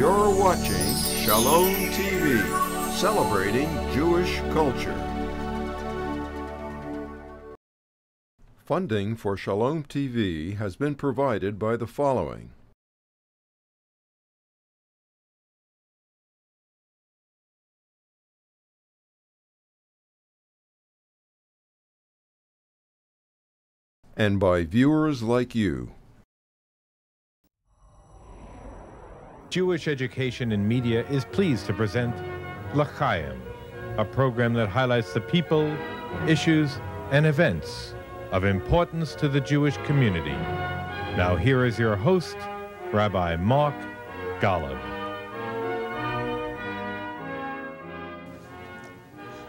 You're watching Shalom TV, celebrating Jewish culture. Funding for Shalom TV has been provided by the following. And by viewers like you. Jewish Education in Media is pleased to present L'Chaim, a program that highlights the people, issues, and events of importance to the Jewish community. Now here is your host, Rabbi Mark Golub.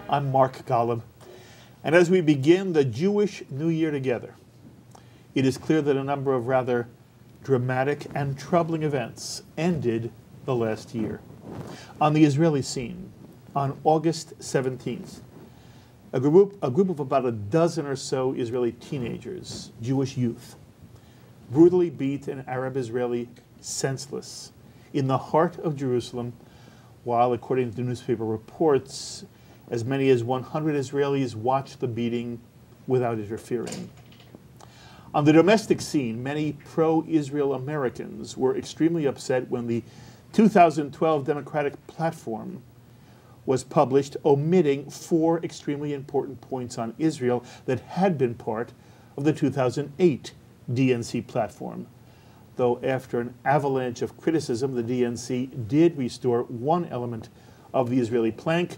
I'm Mark Golub, and as we begin the Jewish New Year together, it is clear that a number of rather dramatic and troubling events ended the last year. On the Israeli scene, on August 17th, a group of about a dozen or so Israeli teenagers, Jewish youth, brutally beat an Arab Israeli senseless in the heart of Jerusalem, while, according to newspaper reports, as many as 100 Israelis watched the beating without interfering. On the domestic scene, many pro-Israel Americans were extremely upset when the 2012 Democratic platform was published, omitting 4 extremely important points on Israel that had been part of the 2008 DNC platform. Though after an avalanche of criticism, the DNC did restore one element of the Israeli plank,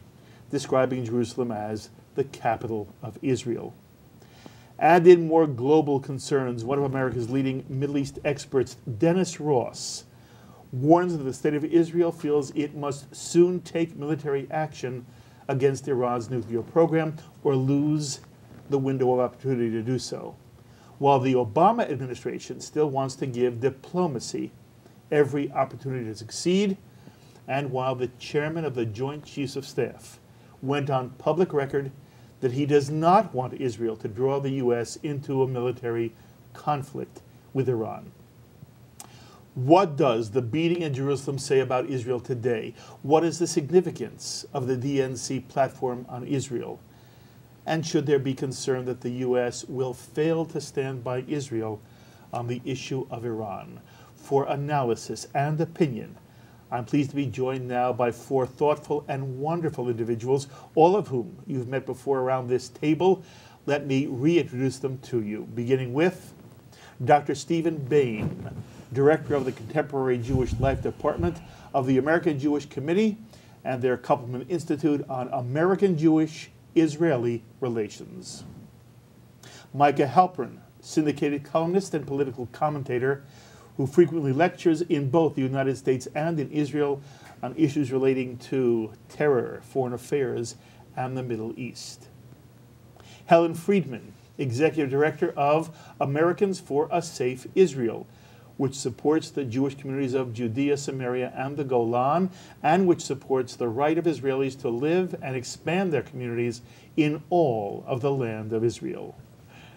describing Jerusalem as the capital of Israel. And in more global concerns, one of America's leading Middle East experts, Dennis Ross, warns that the state of Israel feels it must soon take military action against Iran's nuclear program or lose the window of opportunity to do so, while the Obama administration still wants to give diplomacy every opportunity to succeed, and while the chairman of the Joint Chiefs of Staff went on public record that he does not want Israel to draw the U.S. into a military conflict with Iran. What does the beating in Jerusalem say about Israel today? What is the significance of the DNC platform on Israel? And should there be concern that the U.S. will fail to stand by Israel on the issue of Iran? For analysis and opinion, I'm pleased to be joined now by 4 thoughtful and wonderful individuals, all of whom you've met before around this table. Let me reintroduce them to you, beginning with Dr. Steven Bayme, Director of the Contemporary Jewish Life Department of the American Jewish Committee and their Kupperman Institute on American Jewish-Israeli Relations. Micah Halpern, syndicated columnist and political commentator, who frequently lectures in both the United States and in Israel on issues relating to terror, foreign affairs, and the Middle East. Helen Freedman, Executive Director of Americans for a Safe Israel, which supports the Jewish communities of Judea, Samaria, and the Golan, and which supports the right of Israelis to live and expand their communities in all of the land of Israel.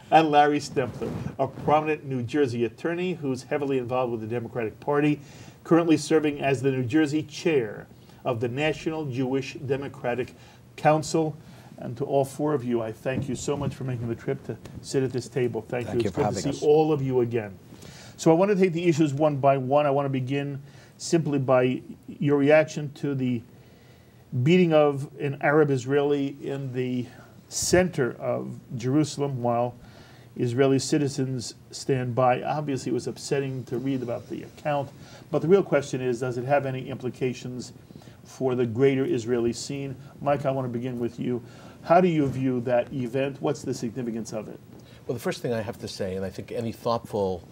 And Larry Stempler, a prominent New Jersey attorney who's heavily involved with the Democratic Party, currently serving as the New Jersey chair of the National Jewish Democratic Council. And to all 4 of you, I thank you so much for making the trip to sit at this table. Thank you. It's good to see all of you again. So I want to take the issues one by one. I want to begin simply by your reaction to the beating of an Arab Israeli in the center of Jerusalem while Israeli citizens stand by. Obviously, it was upsetting to read about the account, but the real question is, does it have any implications for the greater Israeli scene? Mike, I want to begin with you. How do you view that event? What's the significance of it? Well, the first thing I have to say, and I think any thoughtful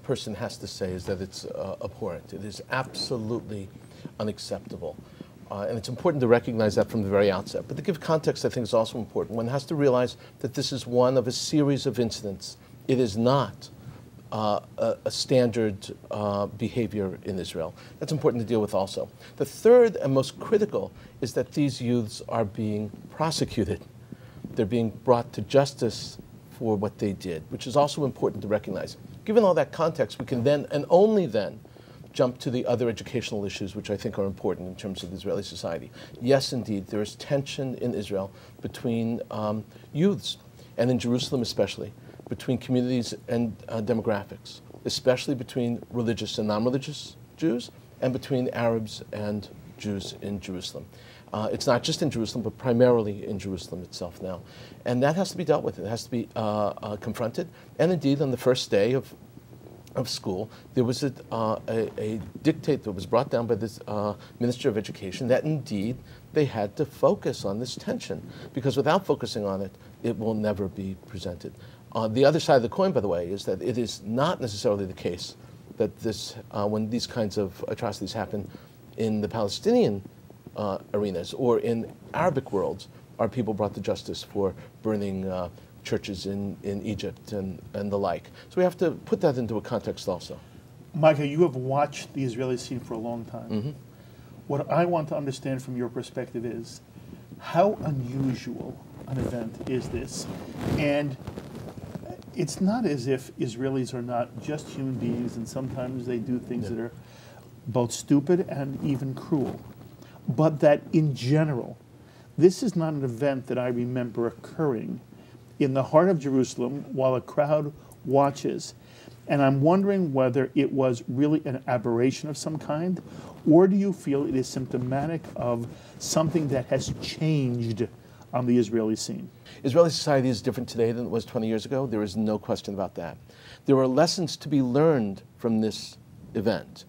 person has to say, is that it's abhorrent. It is absolutely unacceptable. And it's important to recognize that from the very outset. But to give context, I think, is also important. One has to realize that this is one of a series of incidents. It is not a standard behavior in Israel. That's important to deal with also. The third and most critical is that these youths are being prosecuted. They're being brought to justice for what they did, which is also important to recognize. Given all that context, we can then, and only then, jump to the other educational issues, which I think are important in terms of Israeli society. Yes, indeed, there is tension in Israel between youths, and in Jerusalem especially, between communities and demographics, especially between religious and non-religious Jews, and between Arabs and Jews in Jerusalem. It's not just in Jerusalem, but primarily in Jerusalem itself now. And that has to be dealt with. It has to be confronted. And indeed, on the first day of school, there was a dictate that was brought down by this Minister of Education that indeed they had to focus on this tension, because without focusing on it, it will never be presented. The other side of the coin, by the way, is that it is not necessarily the case that this, when these kinds of atrocities happen in the Palestinian arenas or in Arabic worlds, are people brought to justice for burning churches in Egypt and the like. So we have to put that into a context also. Micah, you have watched the Israeli scene for a long time. Mm-hmm. What I want to understand from your perspective is, how unusual an event is this? And it's not as if Israelis are not just human beings, and sometimes they do things that are both stupid and even cruel. But that in general, this is not an event that I remember occurring in the heart of Jerusalem while a crowd watches. And I'm wondering whether it was really an aberration of some kind, or do you feel it is symptomatic of something that has changed on the Israeli scene? Israeli society is different today than it was 20 years ago. There is no question about that. There are lessons to be learned from this event,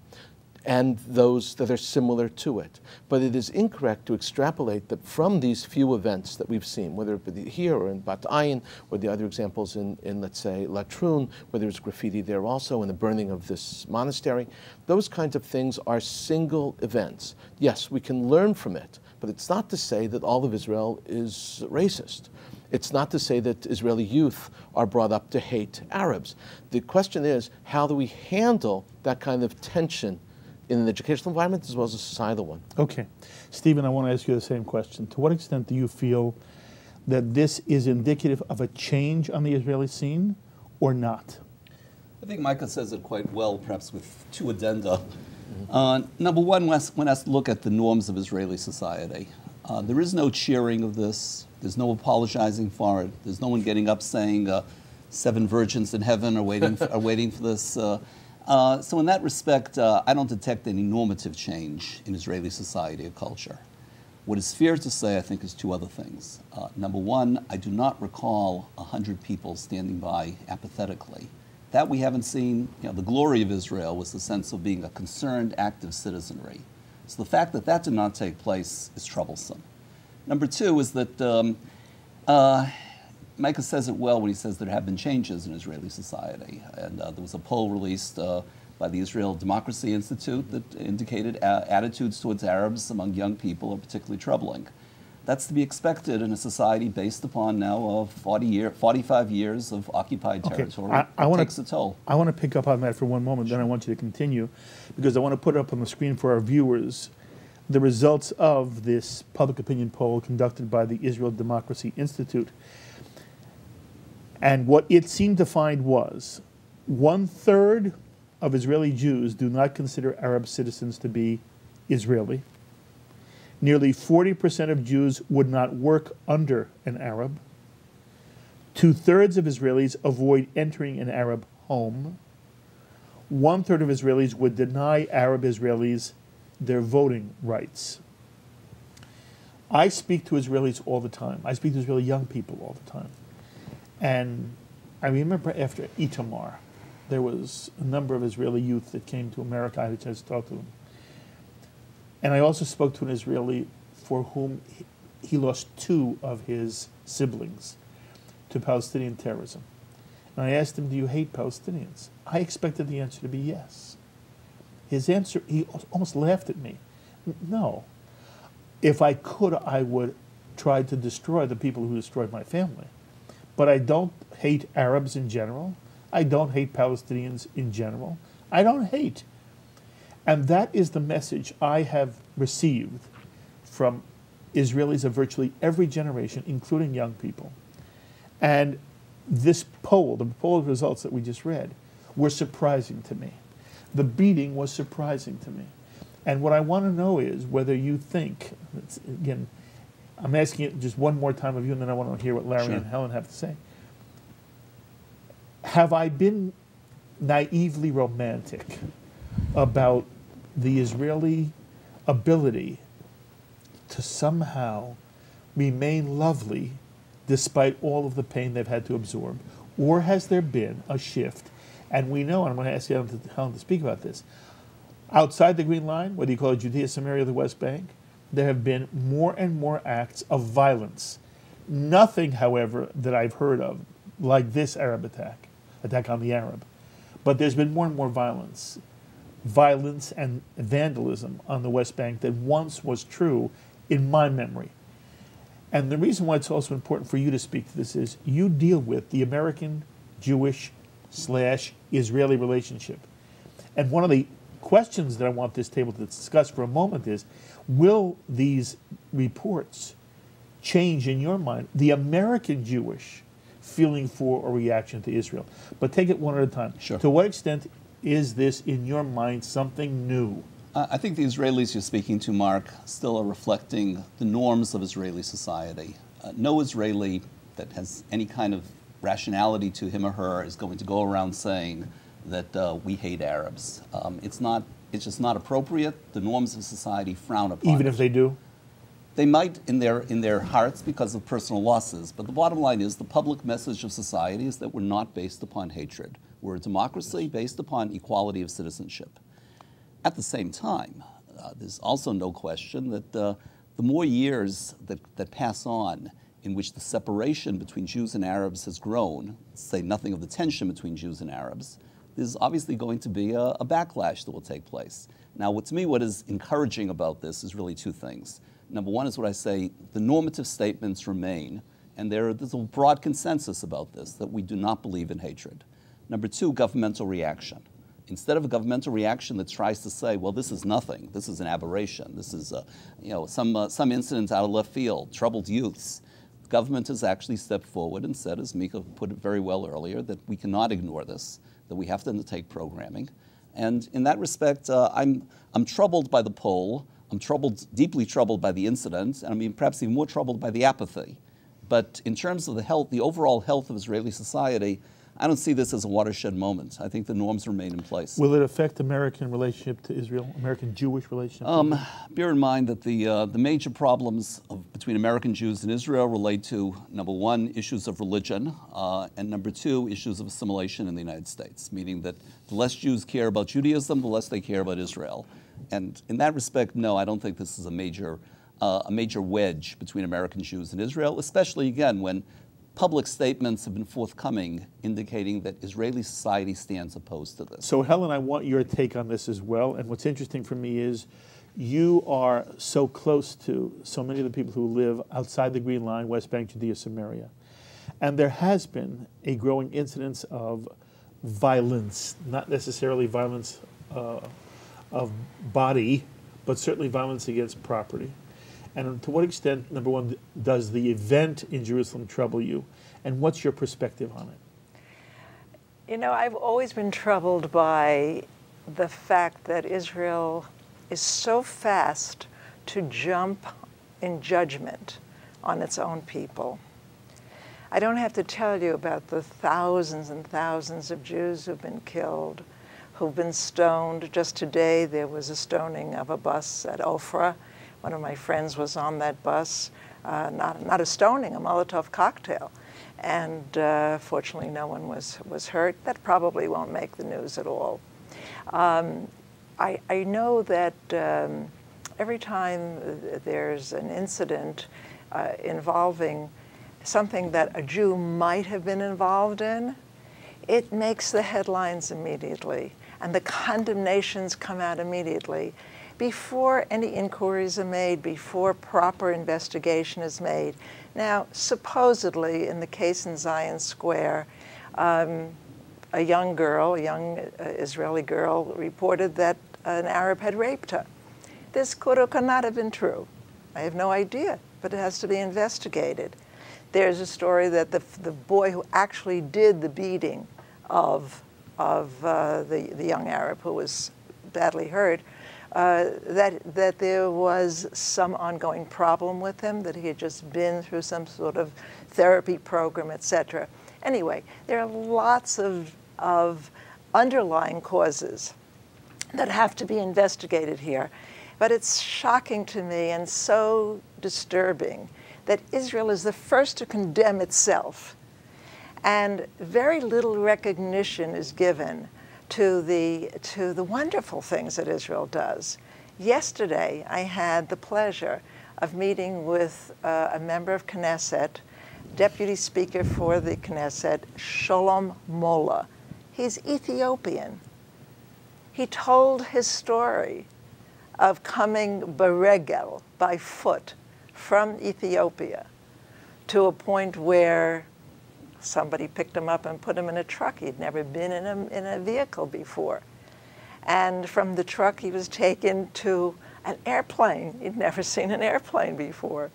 and those that are similar to it. But it is incorrect to extrapolate that from these few events that we've seen, whether it be here or in Bat Ayin, or the other examples in let's say, Latrun, where there's graffiti there also, and the burning of this monastery, those kinds of things are single events. Yes, we can learn from it, but it's not to say that all of Israel is racist. It's not to say that Israeli youth are brought up to hate Arabs. The question is, how do we handle that kind of tension in an educational environment as well as a societal one? Okay. Stephen, I want to ask you the same question. To what extent do you feel that this is indicative of a change on the Israeli scene or not? I think Micah says it quite well, perhaps with two addenda. Number one, one has to look at the norms of Israeli society. There is no cheering of this. There's no apologizing for it. There's no one getting up saying 7 virgins in heaven are waiting for this. So in that respect, I don't detect any normative change in Israeli society or culture. What is fair to say, I think, is 2 other things. Number one, I do not recall 100 people standing by apathetically. That we haven't seen. You know, the glory of Israel was the sense of being a concerned, active citizenry. So the fact that that did not take place is troublesome. Number 2 is that Micah says it well when he says there have been changes in Israeli society. And there was a poll released by the Israel Democracy Institute that indicated attitudes towards Arabs among young people are particularly troubling. That's to be expected in a society based upon now 45 years of occupied territory. It takes a toll. I want to pick up on that for one moment, then I want you to continue, because I want to put up on the screen for our viewers the results of this public opinion poll conducted by the Israel Democracy Institute. And what it seemed to find was 1/3 of Israeli Jews do not consider Arab citizens to be Israeli. Nearly 40% of Jews would not work under an Arab. 2/3 of Israelis avoid entering an Arab home. 1/3 of Israelis would deny Arab Israelis their voting rights. I speak to Israelis all the time. I speak to Israeli young people all the time. And I remember after Itamar, there was a number of Israeli youth that came to America. I had a chance to talk to them. And I also spoke to an Israeli for whom he lost 2 of his siblings to Palestinian terrorism. And I asked him, do you hate Palestinians? I expected the answer to be yes. His answer, he almost laughed at me. No. If I could, I would try to destroy the people who destroyed my family. But I don't hate Arabs in general. I don't hate Palestinians in general. I don't hate. And that is the message I have received from Israelis of virtually every generation, including young people. And this poll, the poll results that we just read, were surprising to me. the beating was surprising to me. And what I want to know is whether you think, again, I'm asking it just one more time of you, and then I want to hear what Larry and Helen have to say. Have I been naively romantic about the Israeli ability to somehow remain lovely despite all of the pain they've had to absorb? Or has there been a shift? And we know, and I'm going to ask Helen to speak about this, outside the Green Line, whether you call it Judea, Samaria, or the West Bank, there have been more and more acts of violence. Nothing, however, that I've heard of like this Arab attack on the Arab. But there's been more and more violence and vandalism on the West Bank that once was true in my memory. And the reason why it's also important for you to speak to this is you deal with the American Jewish/Israeli relationship. And one of the questions that I want this table to discuss for a moment is, will these reports change in your mind the American Jewish feeling for or reaction to Israel? But take it one at a time. Sure. To what extent is this, in your mind, something new? I think the Israelis you're speaking to, Mark, still are reflecting the norms of Israeli society. No Israeli that has any kind of rationality to him or her is going to go around saying that we hate Arabs. It's just not appropriate. The norms of society frown upon Even it. if they do? They might in their hearts because of personal losses, but the bottom line is the public message of society is that we're not based upon hatred. We're a democracy based upon equality of citizenship. At the same time, there's also no question that the more years that pass on in which the separation between Jews and Arabs has grown, say nothing of the tension between Jews and Arabs, there's obviously going to be a backlash that will take place. Now, to me, what is encouraging about this is really two things. Number one is what I say, the normative statements remain, and there's a broad consensus about this, that we do not believe in hatred. Number two, governmental reaction. Instead of a governmental reaction that tries to say, well, this is nothing, this is an aberration, this is some incident out of left field, troubled youths, the government has actually stepped forward and said, as Micah put it very well earlier, that we cannot ignore this, that we have to undertake programming. And in that respect, I'm troubled by the poll. I'm deeply troubled by the incident, and I mean perhaps even more troubled by the apathy. But in terms of the overall health of Israeli society, I don't see this as a watershed moment. I think the norms remain in place. Will it affect American relationship to Israel, American Jewish relationship to Israel? Bear in mind that the major problems between American Jews and Israel relate to, number one, issues of religion, and number two, issues of assimilation in the United States, meaning that the less Jews care about Judaism, the less they care about Israel. And in that respect, no, I don't think this is a major wedge between American Jews and Israel, especially, again, when public statements have been forthcoming indicating that Israeli society stands opposed to this. So, Helen, I want your take on this as well. And what's interesting for me is you are so close to so many of the people who live outside the Green Line, West Bank, Judea, Samaria. And there has been a growing incidence of violence, not necessarily violence of body, but certainly violence against property. And to what extent, number one, does the event in Jerusalem trouble you? And what's your perspective on it? You know, I've always been troubled by the fact that Israel is so fast to jump in judgment on its own people. I don't have to tell you about the thousands and thousands of Jews who've been killed, who've been stoned. Just today, there was a stoning of a bus at Ofra. One of my friends was on that bus, not a stoning, a Molotov cocktail. And fortunately, no one was hurt. That probably won't make the news at all. I know that every time there's an incident involving something that a Jew might have been involved in, it makes the headlines immediately, and the condemnations come out immediately. Before any inquiries are made, before proper investigation is made. Now, supposedly, in the case in Zion Square, a young Israeli girl, reported that an Arab had raped her. This could or could not have been true. I have no idea, but it has to be investigated. There's a story that the boy who actually did the beating of the young Arab who was badly hurt, that there was some ongoing problem with him, that he had just been through some sort of therapy program, etc. Anyway, there are lots of underlying causes that have to be investigated here. But it's shocking to me and so disturbing that Israel is the first to condemn itself. And very little recognition is given to the wonderful things that Israel does. Yesterday, I had the pleasure of meeting with a member of Knesset, Deputy Speaker for the Knesset, Sholom Mola. He's Ethiopian. He told his story of coming beregel, by foot, from Ethiopia to a point where somebody picked him up and put him in a truck. He'd never been in a vehicle before. And from the truck, he was taken to an airplane. He'd never seen an airplane before.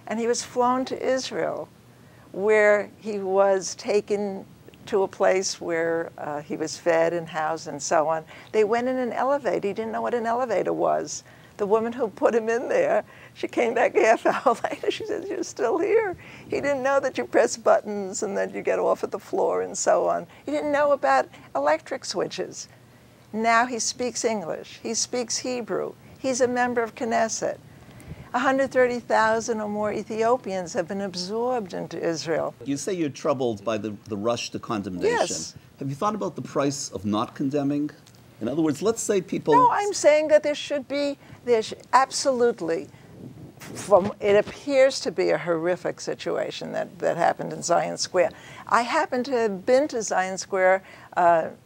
And he was flown to Israel, where he was taken to a place where he was fed and housed and so on. They went in an elevator. He didn't know what an elevator was. The woman who put him in there, she came back a half hour later. She said, "You're still here." He didn't know that you press buttons and that you get off at the floor and so on. He didn't know about electric switches. Now he speaks English. He speaks Hebrew. He's a member of Knesset. 130,000 or more Ethiopians have been absorbed into Israel. You say you're troubled by the rush to condemnation. Yes. Have you thought about the price of not condemning? In other words, let's say people... No, I'm saying that there should be, absolutely, it appears to be a horrific situation that happened in Zion Square. I happen to have been to Zion Square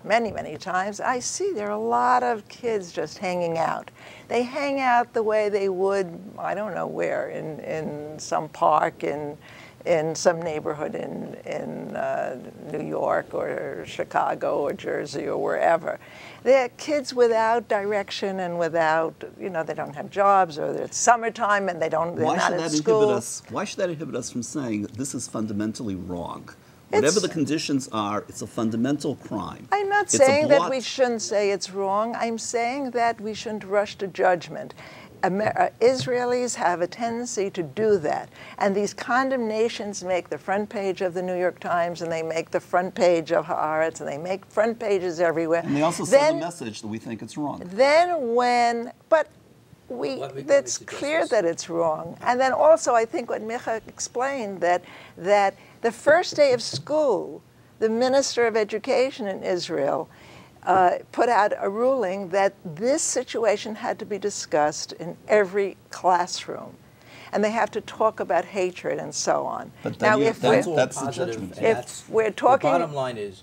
many, many times. I see there are a lot of kids just hanging out. They hang out the way they would, I don't know where, in some park, in some neighborhood in New York or Chicago or Jersey or wherever. They're kids without direction and without, they don't have jobs, or it's summertime and they're not at school. Why should that inhibit us from saying that this is fundamentally wrong? Whatever the conditions are, it's a fundamental crime. I'm not saying that we shouldn't say it's wrong. I'm saying that we shouldn't rush to judgment. Israelis have a tendency to do that. And these condemnations make the front page of the New York Times, and they make the front page of Haaretz, and they make front pages everywhere. And they also send a message that we think it's wrong. It's clear that it's wrong. And then also, I think what Micah explained, that the first day of school, the Minister of Education in Israel put out a ruling that this situation had to be discussed in every classroom. And they have to talk about hatred and so on. But now, that's the judgment. If we're talking... The bottom line is,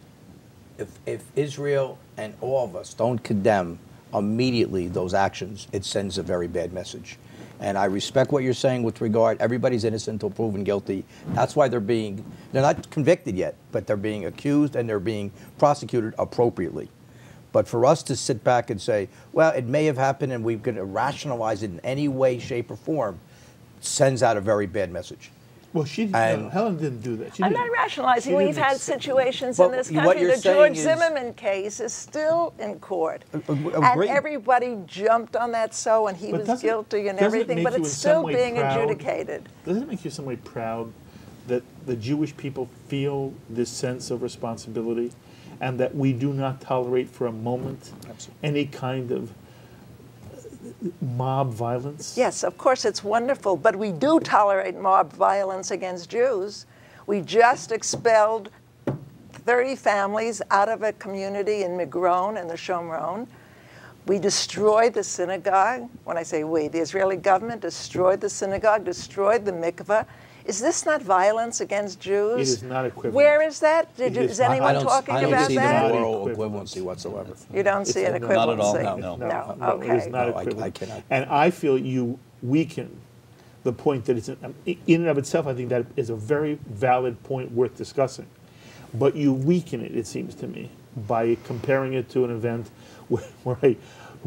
if Israel and all of us don't condemn immediately those actions, it sends a very bad message. And I respect what you're saying with regard, everybody's innocent until proven guilty. That's why they're not convicted yet, but they're being accused and they're being prosecuted appropriately. But for us to sit back and say, well, it may have happened and we're going to rationalize it in any way, shape, or form, sends out a very bad message. Well, Helen didn't do that. I'm not rationalizing. We've had situations in this country. The George Zimmerman case is still in court. And everybody jumped on that and he was guilty and everything, but it's still being adjudicated. Doesn't it make you in some way proud that the Jewish people feel this sense of responsibility and that we do not tolerate for a moment any kind of mob violence? Yes, of course, it's wonderful, but we do tolerate mob violence against Jews. We just expelled 30 families out of a community in Migron and the Shomron. We destroyed the synagogue. When I say we, the Israeli government destroyed the synagogue, destroyed the mikveh. Is this not violence against Jews? It is not equivalent. Where is that? Is anyone talking about that? I don't see the moral equivalency whatsoever. You don't see an equivalency? Not at all, no. Okay. It is not equivalent. I cannot. And I feel you weaken the point that it's, in and of itself, I think that is a very valid point worth discussing. But you weaken it, it seems to me, by comparing it to an event where a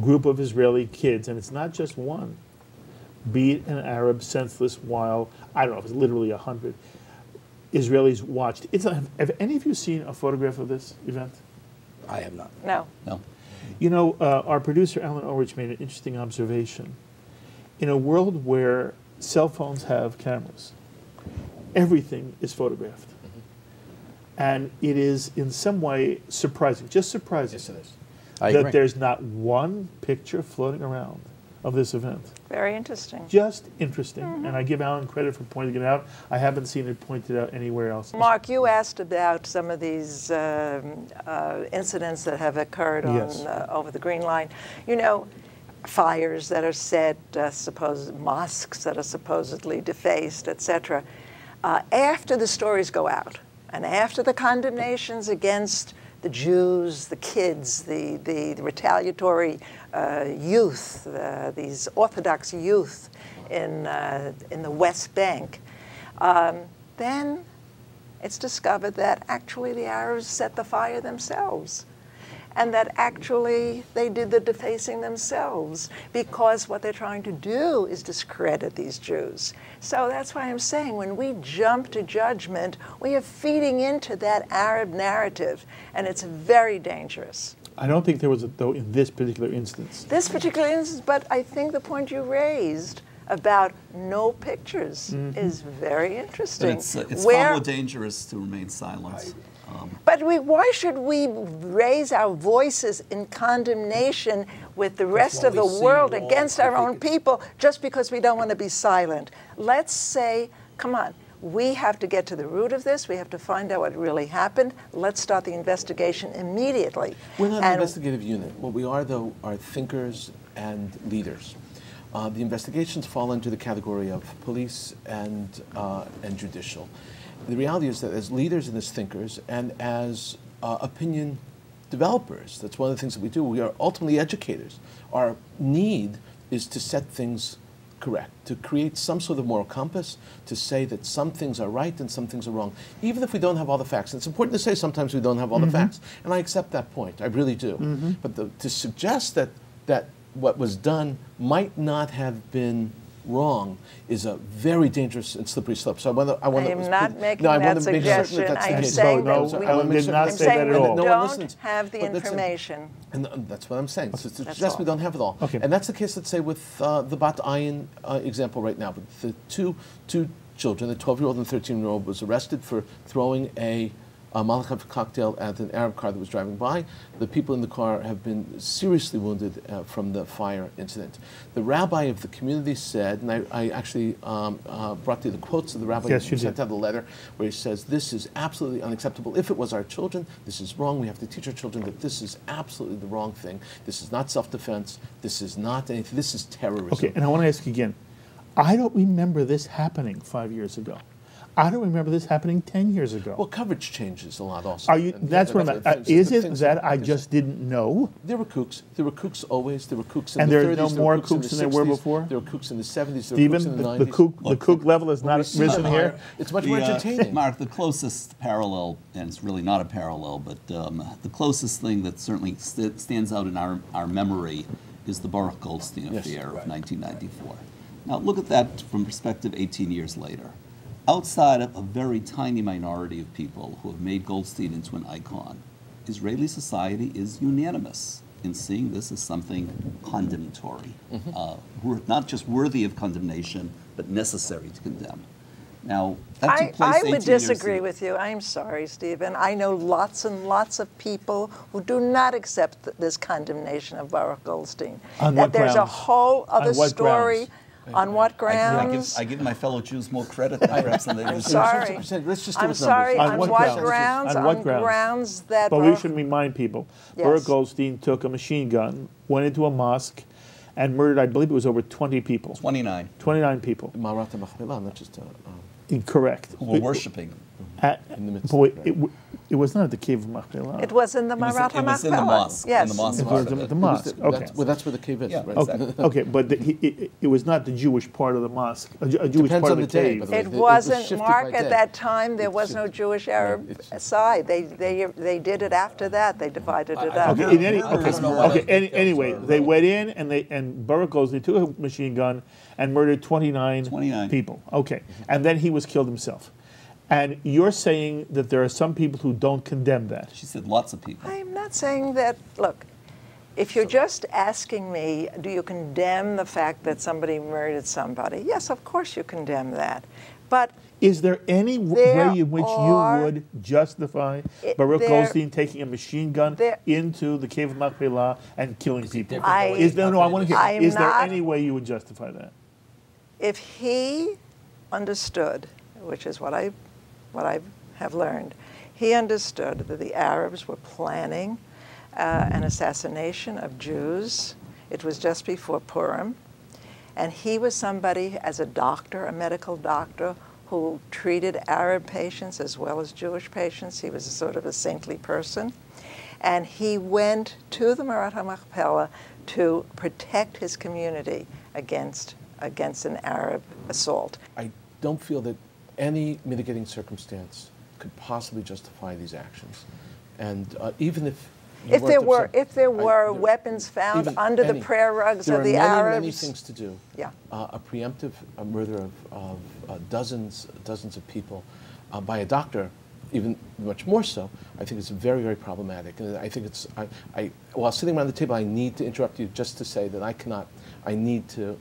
group of Israeli kids, and it's not just one, beat an Arab senseless while, I don't know if it's literally 100, Israelis watched. Have any of you seen a photograph of this event? I have not. No. No. You know, our producer, Alan Ulrich, made an interesting observation. In a world where cell phones have cameras, everything is photographed. And it is in some way surprising, just surprising, Yes, it is. I that agree. there's not one picture floating around of this event. Very interesting. Just interesting. And I give Alan credit for pointing it out. I haven't seen it pointed out anywhere else. Mark, you asked about some of these incidents that have occurred on Yes. over the Green Line. You know, fires that are set, mosques that are supposedly defaced, etc. After the stories go out, and after the condemnations against the Jews, the kids, the retaliatory youth, these Orthodox youth in the West Bank, then it's discovered that actually the Arabs set the fire themselves, and that actually they did the defacing themselves, because what they're trying to do is discredit these Jews. So that's why I'm saying when we jump to judgment, we are feeding into that Arab narrative, and it's very dangerous. I don't think there was, though, in this particular instance. This particular instance, but I think the point you raised about no pictures is very interesting. But it's far more dangerous to remain silent. But why should we raise our voices in condemnation with the rest when of the we see world wrong, against I our think own it's- people just because we don't want to be silent? Let's say, come on, we have to get to the root of this. We have to find out what really happened. Let's start the investigation immediately. We're not an And- investigative unit. What we are, though, are thinkers and leaders. The investigations fall into the category of police and judicial. The reality is that as leaders and as thinkers and as opinion developers, that's one of the things that we do. We are ultimately educators. Our need is to set things correct, to create some sort of moral compass, to say that some things are right and some things are wrong, even if we don't have all the facts. And it's important to say sometimes we don't have all the facts, and I accept that point. I really do. But to suggest that what was done might not have been wrong is a very dangerous and slippery slope. So I want I am not making that make certain suggestion. that that's the I'm case. saying No, that we, Alan did not I'm say that saying at we all. No one don't listens. have the But that's it. information. And that's what I'm saying. So to That's suggest we all. don't have it all. Okay. And that's the case, let's say, with the Bat Ayin example right now. But the two children, a 12-year-old and a 13-year-old, was arrested for throwing a Molotov cocktail at an Arab car that was driving by. The people in the car have been seriously wounded from the fire incident. The rabbi of the community said, and I actually brought you the quotes of the rabbi Yes, who you sent did. out the letter, where he says, this is absolutely unacceptable. If it was our children, this is wrong. We have to teach our children that this is absolutely the wrong thing. This is not self-defense. This is not anything. This is terrorism. Okay, and I want to ask again. I don't remember this happening 5 years ago. I don't remember this happening 10 years ago. Well, coverage changes a lot also. Are you? And That's what I'm. Is the it things that I because just didn't know? There were kooks. There were kooks always. There were kooks in And the there 30s. are no there were more kooks in kooks the than there were 60s, before? There were kooks in the 70s. There were kooks in the 90s. The kook level has not risen here. It's much more entertaining. Mark, the closest parallel, and it's really not a parallel, but the closest thing that certainly stands out in our memory is the Baruch Goldstein Yes, affair of right. 1994. Now look at that from perspective 18 years later. Outside of a very tiny minority of people who have made Goldstein into an icon, Israeli society is unanimous in seeing this as something condemnatory, not just worthy of condemnation, but necessary to condemn. Now, that took place I 18 would years disagree ago. with you. I'm sorry, Stephen. I know lots and lots of people who do not accept this condemnation of Baruch Goldstein. On that what there's a grounds? whole other On what story. grounds? On what grounds? I give my fellow Jews more credit perhaps than they I'm deserve. sorry. Let's just do I'm with sorry. numbers. On On what what grounds? grounds? On what On grounds? grounds that But we Baruch- should remind people. Yes. Baruch Goldstein took a machine gun, went into a mosque, and murdered, I believe it was over 20 people. 29 29 people. Marat Machpelah, not just Incorrect. who were worshiping. in the midst But of wait, it was not at the cave of Machpelah. It was in the It was Marat in the HaMachpelah. mosque. Yes. In the mosque. It was part of at it. the mosque. Okay. That's where the cave is, Yeah, right? exactly. Okay, but it was not the Jewish part of the mosque, a Jewish Depends part on of the the day, cave. by the way. It It was wasn't, shifted Mark, by at day. that time, there was no Jewish Arab it's- side. They did it after that. They divided it up. Okay, in any, I don't know okay, what anyway, they went in and Baruch Goldstein took a machine gun and murdered 29 29. people. Okay, and then he was killed himself. And you're saying that there are some people who don't condemn that. She said lots of people. I'm not saying that. Look, if you're just asking me, do you condemn the fact that somebody murdered somebody? Yes, of course you condemn that. But is there any way in which you would justify Baruch Goldstein taking a machine gun into the Cave of Machpelah and killing people? Is there any way you would justify that? If he understood, which is what I have learned, he understood that the Arabs were planning an assassination of Jews. It was just before Purim. And he was somebody, as a doctor, a medical doctor, who treated Arab patients as well as Jewish patients. He was sort of a saintly person. And he went to the Me'arat HaMachpelah to protect his community against an Arab assault. I don't feel that any mitigating circumstance could possibly justify these actions. And even if there were weapons found under the prayer rugs of the Arabs. There are many things to do. Yeah. A preemptive murder of dozens of people by a doctor, even much more so, I think it's very, very problematic. And I think it's, while sitting around the table, I need to interrupt you just to say that I need to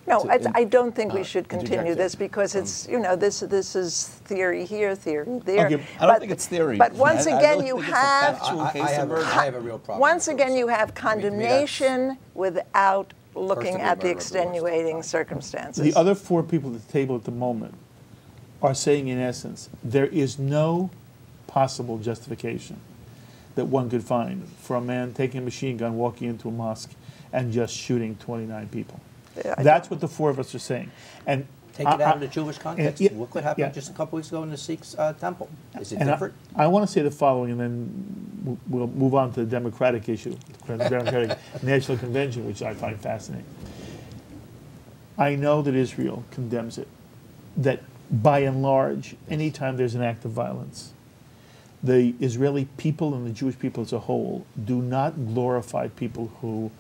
I don't think we should continue this because it's, this is theory here, theory there. Okay, I don't think it's theory. But once again, I you have I have a real problem. Once again, you have condemnation without looking at the extenuating circumstances. The other four people at the table at the moment are saying, in essence, there is no possible justification that one could find for a man taking a machine gun, walking into a mosque, and just shooting 29 people. That's what the four of us are saying. And take it out of the Jewish context. Look what happened just a couple weeks ago in the Sikhs' temple. Is it different? I want to say the following, and then we'll move on to the democratic issue, the Democratic National Convention, which I find fascinating. I know that Israel condemns it, that by and large, anytime there's an act of violence, the Israeli people and the Jewish people as a whole do not glorify people who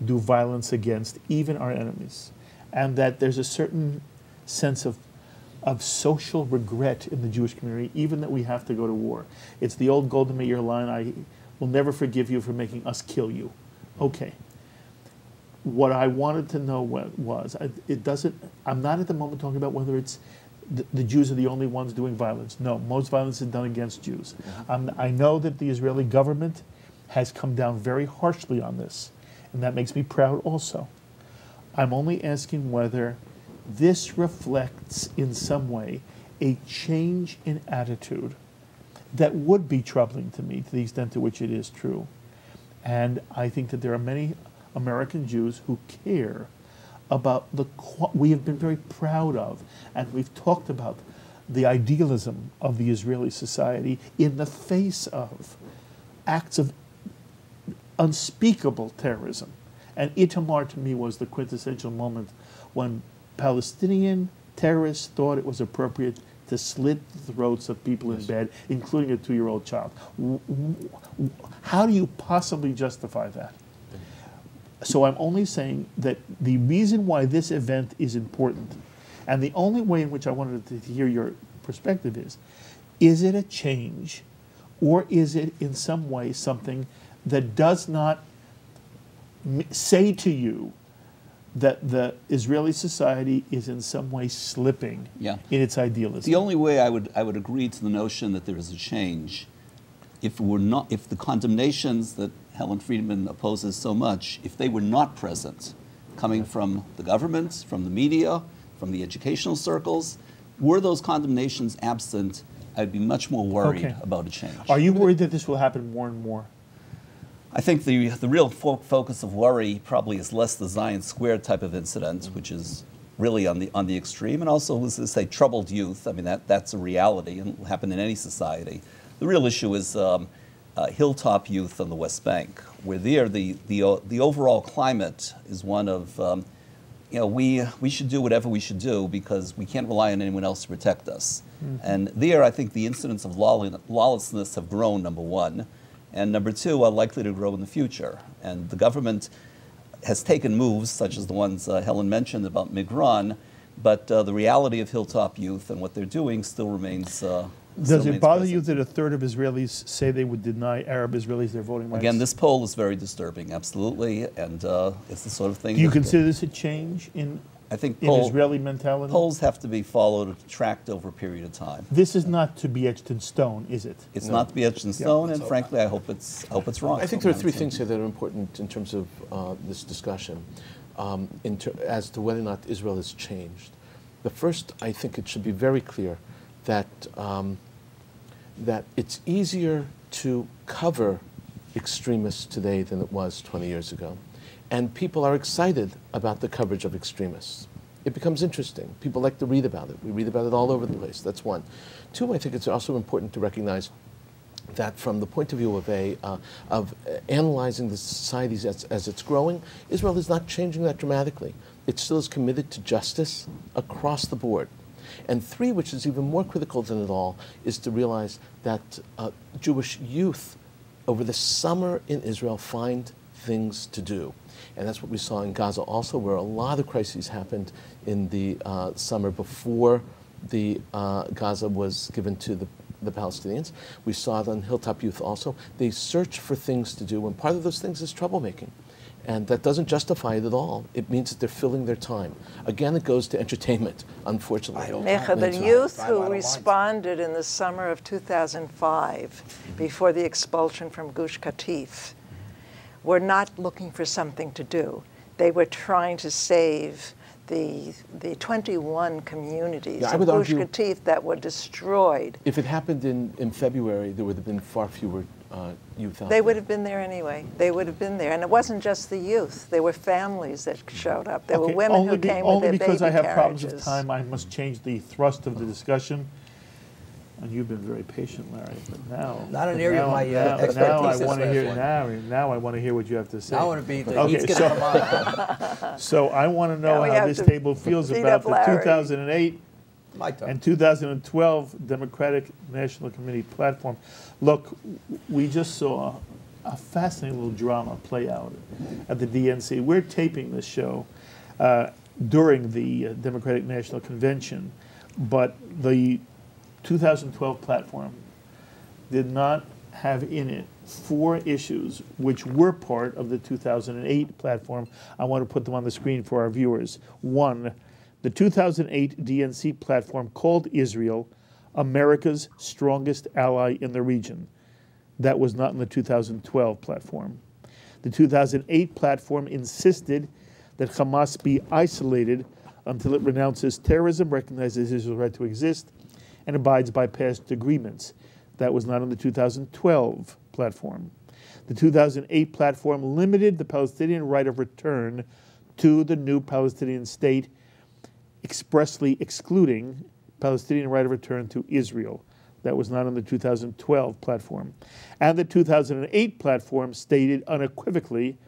do violence against even our enemies, and that there's a certain sense of social regret in the Jewish community, even that we have to go to war. It's the old Golda Meir line, I will never forgive you for making us kill you. Okay. What I wanted to know was, I'm not at the moment talking about whether it's the Jews are the only ones doing violence. No, most violence is done against Jews. I know that the Israeli government has come down very harshly on this, and that makes me proud also. I'm only asking whether this reflects in some way a change in attitude that would be troubling to me to the extent to which it is true. And I think that there are many American Jews who care about we have been very proud of, and we've talked about the idealism of the Israeli society in the face of acts of unspeakable terrorism. And Itamar, to me, was the quintessential moment when Palestinian terrorists thought it was appropriate to slit the throats of people in bed, including a 2-year-old child. How do you possibly justify that? So I'm only saying that the reason why this event is important, and the only way in which I wanted to hear your perspective is it a change, or is it in some way something that does not say to you that the Israeli society is in some way slipping in its idealism? The only way I would agree to the notion that there is a change, if the condemnations that Helen Freedman opposes so much, if they were not present, coming from the government, from the media, from the educational circles, were those condemnations absent, I'd be much more worried about a change. Are you worried that this will happen more and more? I think the real focus of worry probably is less the Zion Square type of incident, which is really on the extreme, and also, let's say, troubled youth. I mean, that's a reality and will happen in any society. The real issue is hilltop youth on the West Bank, where the overall climate is one of, we should do whatever we should do because we can't rely on anyone else to protect us. And there, I think the incidents of lawlessness have grown, number one, and number two, are likely to grow in the future. And the government has taken moves, such as the ones Helen mentioned about Migron, But the reality of Hilltop Youth and what they're doing still remains. Does it bother you that a third of Israelis say they would deny Arab Israelis their voting rights? Again, this poll is very disturbing, absolutely, and it's the sort of thing. Do you consider this a change in Israeli mentality? Polls have to be followed, tracked over a period of time. This is not to be etched in stone, is it? It's not to be etched in stone, and frankly, I hope it's wrong. I think there are three things here that are important in terms of this discussion as to whether or not Israel has changed. The first, I think it should be very clear that that it's easier to cover extremists today than it was 20 years ago. And people are excited about the coverage of extremists. It becomes interesting. People like to read about it. We read about it all over the place. That's one. Two, I think it's also important to recognize that from the point of view of analyzing the societies as it's growing, Israel is not changing that dramatically. It still is committed to justice across the board. And three, which is even more critical than it all, is to realize that Jewish youth over the summer in Israel find things to do. And that's what we saw in Gaza also, where a lot of crises happened in the summer before the Gaza was given to the Palestinians. We saw it on Hilltop Youth also. They search for things to do, and part of those things is troublemaking. And that doesn't justify it at all. It means that they're filling their time. Again, it goes to entertainment, unfortunately. The youth who responded in the summer of 2005, before the expulsion from Gush Katif, were not looking for something to do. They were trying to save the 21 communities of Gush Katif that were destroyed. If it happened in February, there would have been far fewer youth out there. They would have been there anyway. They would have been there. And it wasn't just the youth. There were families that showed up. There were women who came with their baby carriages. Only because I have problems with time, I must change the thrust of the discussion. And you've been very patient, Larry. But now, not an area of my expertise. Now I want to hear. Now I want to hear what you have to say. Now I want to be the heat's going to come on. So I want to know how this table feels about the 2008 and 2012 Democratic National Committee platform. Look, we just saw a fascinating little drama play out at the DNC. We're taping this show during the Democratic National Convention, but the 2012 platform did not have in it 4 issues which were part of the 2008 platform. I want to put them on the screen for our viewers. 1, the 2008 DNC platform called Israel America's strongest ally in the region. That was not in the 2012 platform. The 2008 platform insisted that Hamas be isolated until it renounces terrorism, recognizes Israel's right to exist, and abides by past agreements. That was not on the 2012 platform. The 2008 platform limited the Palestinian right of return to the new Palestinian state, expressly excluding Palestinian right of return to Israel. That was not on the 2012 platform. And the 2008 platform stated unequivocally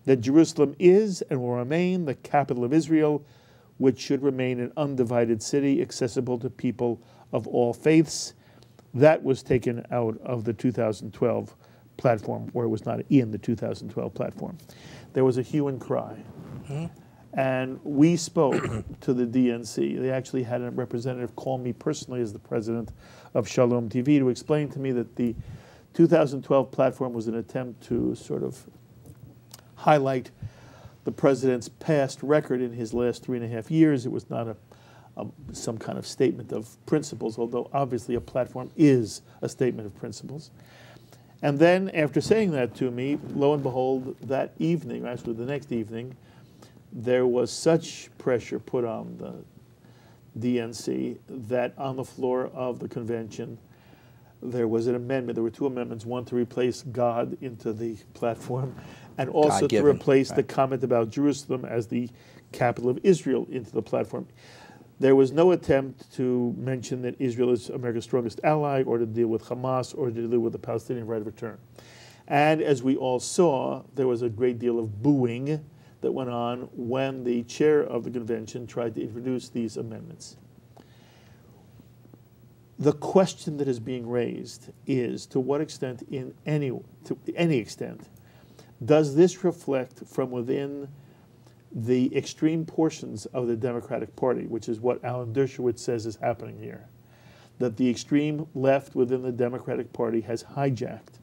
that Jerusalem is and will remain the capital of Israel, which should remain an undivided city accessible to people of all faiths. That was taken out of the 2012 platform, or it was not in the 2012 platform. There was a hue and cry. And we spoke to the DNC. They actually had a representative call me personally as the president of Shalom TV to explain to me that the 2012 platform was an attempt to sort of highlight the president's past record in his last 3.5 years. It was not some kind of statement of principles, although obviously a platform is a statement of principles. And then after saying that to me, lo and behold, that evening, actually the next evening, there was such pressure put on the DNC that on the floor of the convention, there was an amendment. There were 2 amendments, one to replace God into the platform, and also to replace the comment about Jerusalem as the capital of Israel into the platform. There was no attempt to mention that Israel is America's strongest ally, or to deal with Hamas, or to deal with the Palestinian right of return. And as we all saw, there was a great deal of booing that went on when the chair of the convention tried to introduce these amendments. The question that is being raised is, to what extent, to any extent, does this reflect from within the extreme portions of the Democratic Party, which is what Alan Dershowitz says is happening here, that the extreme left within the Democratic Party has hijacked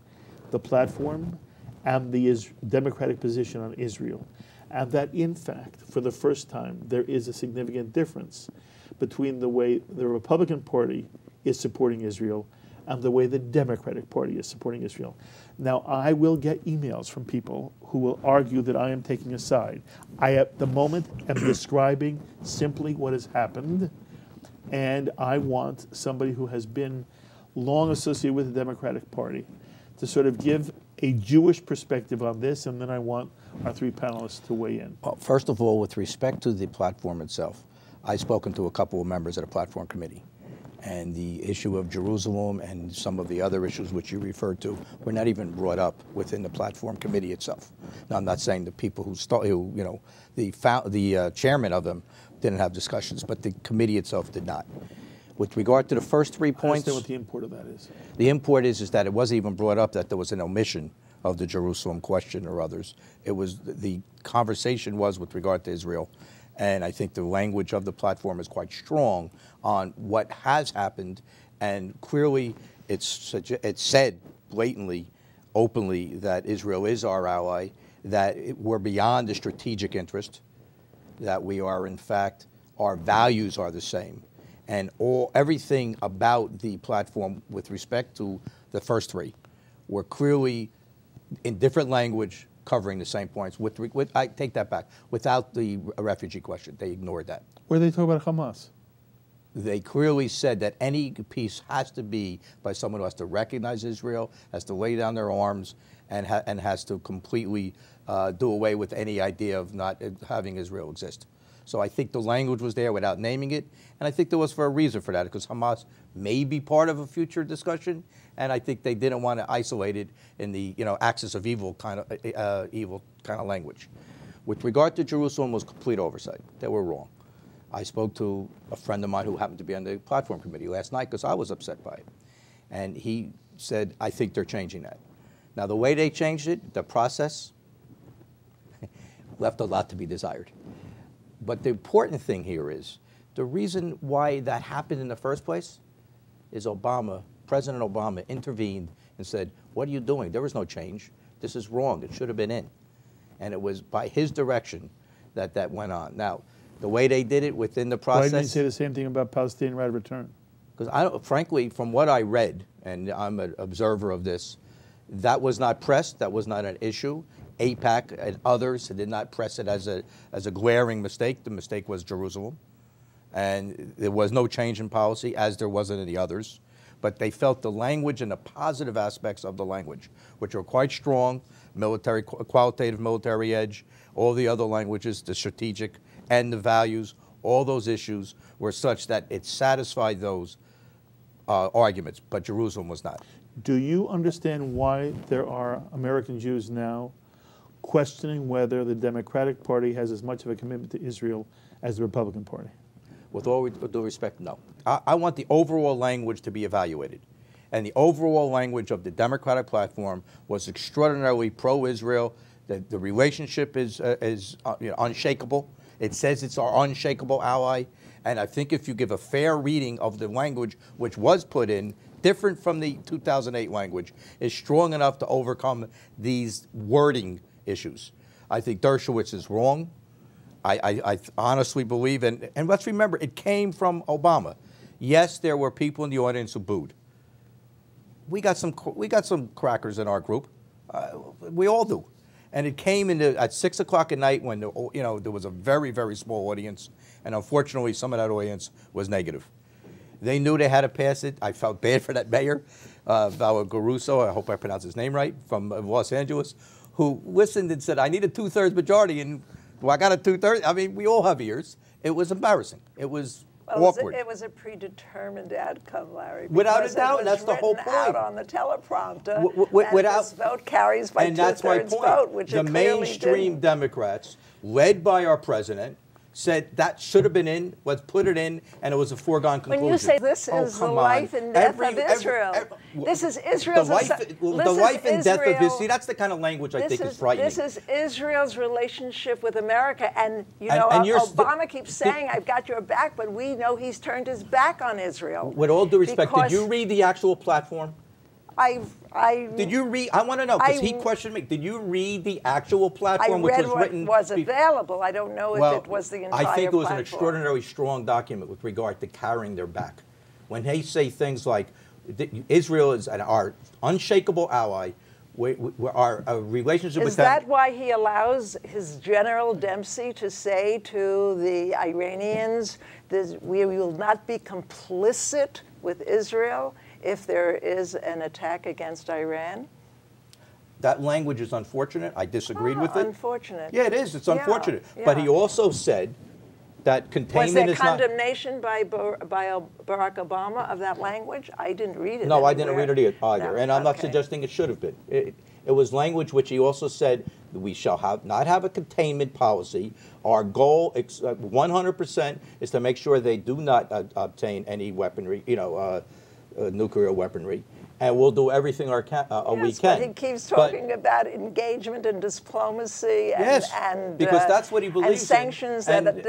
the platform and the democratic position on Israel. And that, in fact, for the first time, there is a significant difference between the way the Republican Party is supporting Israel and the way the Democratic Party is supporting Israel. Now, I will get emails from people who will argue that I am taking a side. I, at the moment, am describing simply what has happened, and I want somebody who has been long associated with the Democratic Party to sort of give a Jewish perspective on this, and then I want our three panelists to weigh in. Well, first of all, with respect to the platform itself, I've spoken to a couple of members of the platform committee, and the issue of Jerusalem and some of the other issues which you referred to were not even brought up within the platform committee itself. Now, I'm not saying the people the chairman of them didn't have discussions, but the committee itself did not. With regard to the first 3 points, I understand what the import of that is. The import is that it wasn't even brought up that there was an omission of the Jerusalem question or others. It was the conversation was with regard to Israel, and I think the language of the platform is quite strong on what has happened, and clearly it's said blatantly, openly, that Israel is our ally, that we're beyond the strategic interest, that we are, in fact, our values are the same. And everything about the platform with respect to the first three were clearly in different language covering the same points. I take that back. Without the refugee question, they ignored that. Where they talk about Hamas? They clearly said that any peace has to be by someone who has to recognize Israel, has to lay down their arms, and has to completely do away with any idea of not having Israel exist. So I think the language was there without naming it, and I think there was for a reason for that, because Hamas may be part of a future discussion, and I think they didn't want to isolate it in the axis of evil kind of language. With regard to Jerusalem, was complete oversight. They were wrong. I spoke to a friend of mine who happened to be on the platform committee last night because I was upset by it, and he said, "I think they're changing that." Now, the way they changed it, the process, left a lot to be desired. But the important thing here is, the reason why that happened in the first place is President Obama intervened and said, "What are you doing? There was no change. This is wrong. It should have been in." And it was by his direction that went on. Now, the way they did it within the process... Why didn't you say the same thing about Palestinian right of return? Because frankly, from what I read, and I'm an observer of this, that was not pressed. That was not an issue. AIPAC and others did not press it as a glaring mistake. The mistake was Jerusalem. And there was no change in policy, as there wasn't any others. But they felt the language and the positive aspects of the language, which are quite strong, qualitative military edge, all the other languages, the strategic and the values, all those issues were such that it satisfied those arguments, but Jerusalem was not. Do you understand why there are American Jews now questioning whether the Democratic Party has as much of a commitment to Israel as the Republican Party? With all due respect, no. I want the overall language to be evaluated. And the overall language of the Democratic platform was extraordinarily pro-Israel. The relationship is unshakable. It says it's our unshakable ally. And I think if you give a fair reading of the language which was put in, different from the 2008 language, is strong enough to overcome these wording issues. I think Dershowitz is wrong. I honestly believe, and let's remember, it came from Obama. Yes, there were people in the audience who booed. We got some crackers in our group. We all do. And it came at 6 o'clock at night when there was a very, very small audience, and unfortunately some of that audience was negative. They knew they had to pass it. I felt bad for that mayor, Val Garuso, I hope I pronounced his name right, from Los Angeles, who listened and said, "I need a 2/3 majority," and well, I got a 2/3. I mean, we all have ears. It was embarrassing. It was awkward. It was a predetermined outcome, Larry. Without a doubt, and that's the whole point. Out on the teleprompter, without this vote carries by 2/3 vote, which the mainstream Democrats, led by our president, said that should have been in, let's put it in, and it was a foregone conclusion. When you say this is the life and death of Israel, this is Israel's... The life and death of Israel, see, that's the kind of language I think is frightening. This is Israel's relationship with America, and you know, Obama keeps saying, I've got your back, but we know he's turned his back on Israel. With all due respect, did you read the actual platform? Did you read? I want to know, because he questioned me. Did you read the actual platform, which was written? Was available. I don't know if it was the entire platform. I think it was an extraordinarily strong document with regard to carrying their back. When they say things like, Israel is our unshakable ally, our relationship with them. Is that why he allows his General Dempsey to say to the Iranians, we will not be complicit with Israel if there is an attack against Iran? That language is unfortunate. I disagreed with it. Unfortunate. Yeah, it is. It's unfortunate. Yeah. But he also said that containment is not... Was there condemnation by Barack Obama of that language? I didn't read it. No, I didn't read it either. No, and I'm not suggesting it should have been. It was language which he also said that we shall not have a containment policy. Our goal, 100%, is to make sure they do not obtain any weaponry, nuclear weaponry, and we'll do everything we can. But he keeps talking about engagement and diplomacy and because that's what he believes and sanctions in. that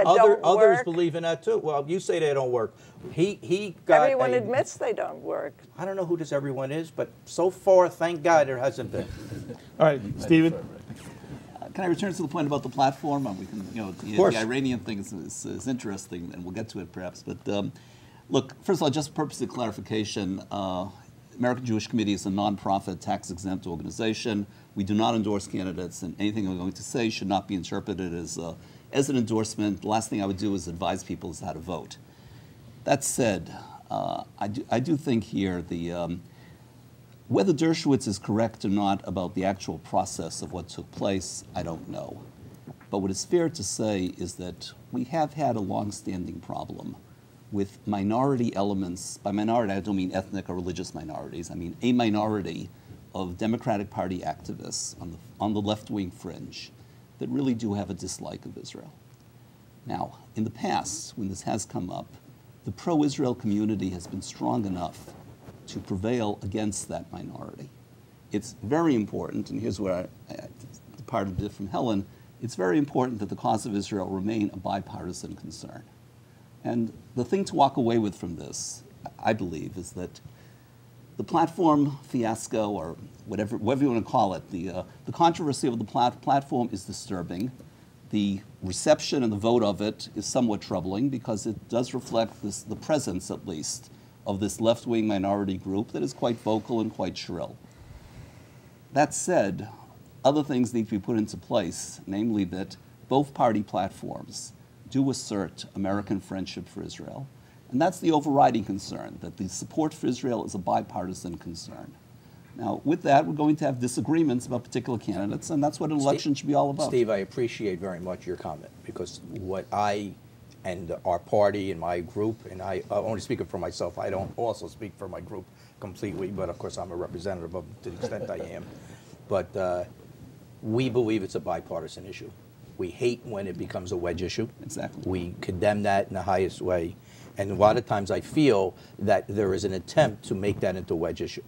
don't work. Others believe in that too. Well, you say they don't work. Everyone admits they don't work. I don't know who this everyone is, but so far, thank God, there hasn't been. All right, Steven. Can I return to the point about the platform? We can, the Iranian thing is interesting, and we'll get to it perhaps. But look, first of all, just for purpose of clarification, American Jewish Committee is a nonprofit, tax-exempt organization. We do not endorse candidates, and anything I'm going to say should not be interpreted as an endorsement. The last thing I would do is advise people as to how to vote. That said, I do think here whether Dershowitz is correct or not about the actual process of what took place, I don't know. But what is fair to say is that we have had a long-standing problem with minority elements. By minority, I don't mean ethnic or religious minorities. I mean a minority of Democratic Party activists on the left-wing fringe that really do have a dislike of Israel. Now, in the past, when this has come up, the pro-Israel community has been strong enough to prevail against that minority. It's very important, and here's where I departed a bit from Helen, it's very important that the cause of Israel remain a bipartisan concern. And the thing to walk away with from this, I believe, is that the platform fiasco, or whatever you want to call it, the controversy of the platform is disturbing. The reception and the vote of it is somewhat troubling because it does reflect the presence, at least, of this left-wing minority group that is quite vocal and quite shrill. That said, other things need to be put into place, namely that both party platforms do assert American friendship for Israel. And that's the overriding concern, that the support for Israel is a bipartisan concern. Now, with that, we're going to have disagreements about particular candidates, and that's what an election should be all about. Steve, I appreciate very much your comment, because what I and our party and my group, and I only speaking for myself, I don't also speak for my group completely, but of course I'm a representative of it to the extent I am. But we believe it's a bipartisan issue. We hate when it becomes a wedge issue. Exactly. We condemn that in the highest way. And a lot of times I feel that there is an attempt to make that into a wedge issue.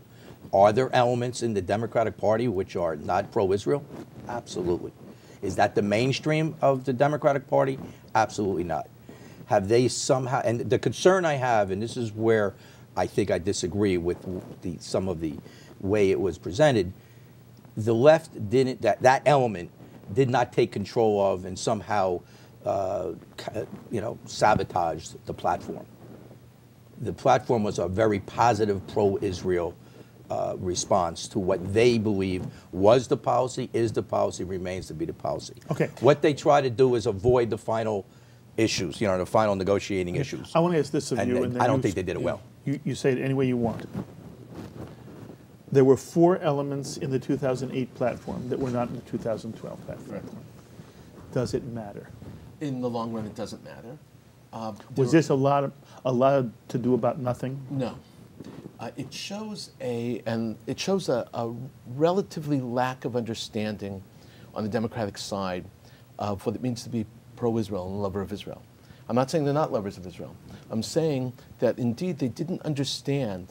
Are there elements in the Democratic Party which are not pro-Israel? Absolutely. Is that the mainstream of the Democratic Party? Absolutely not. Have they somehow, and the concern I have, and this is where I think I disagree with some of the way it was presented, the left didn't, that element did not take control of and somehow, sabotage the platform. The platform was a very positive pro-Israel response to what they believe was the policy, is the policy, remains to be the policy. Okay. What they try to do is avoid the final issues, the final negotiating issues. I want to ask this of you. And I don't think they did it well. You say it any way you want. There were 4 elements in the 2008 platform that were not in the 2012 platform. Right. Does it matter? In the long run, it doesn't matter. Was this a lot to do about nothing? No. It shows a relatively lack of understanding on the Democratic side of what it means to be pro-Israel and a lover of Israel. I'm not saying they're not lovers of Israel. I'm saying that indeed they didn't understand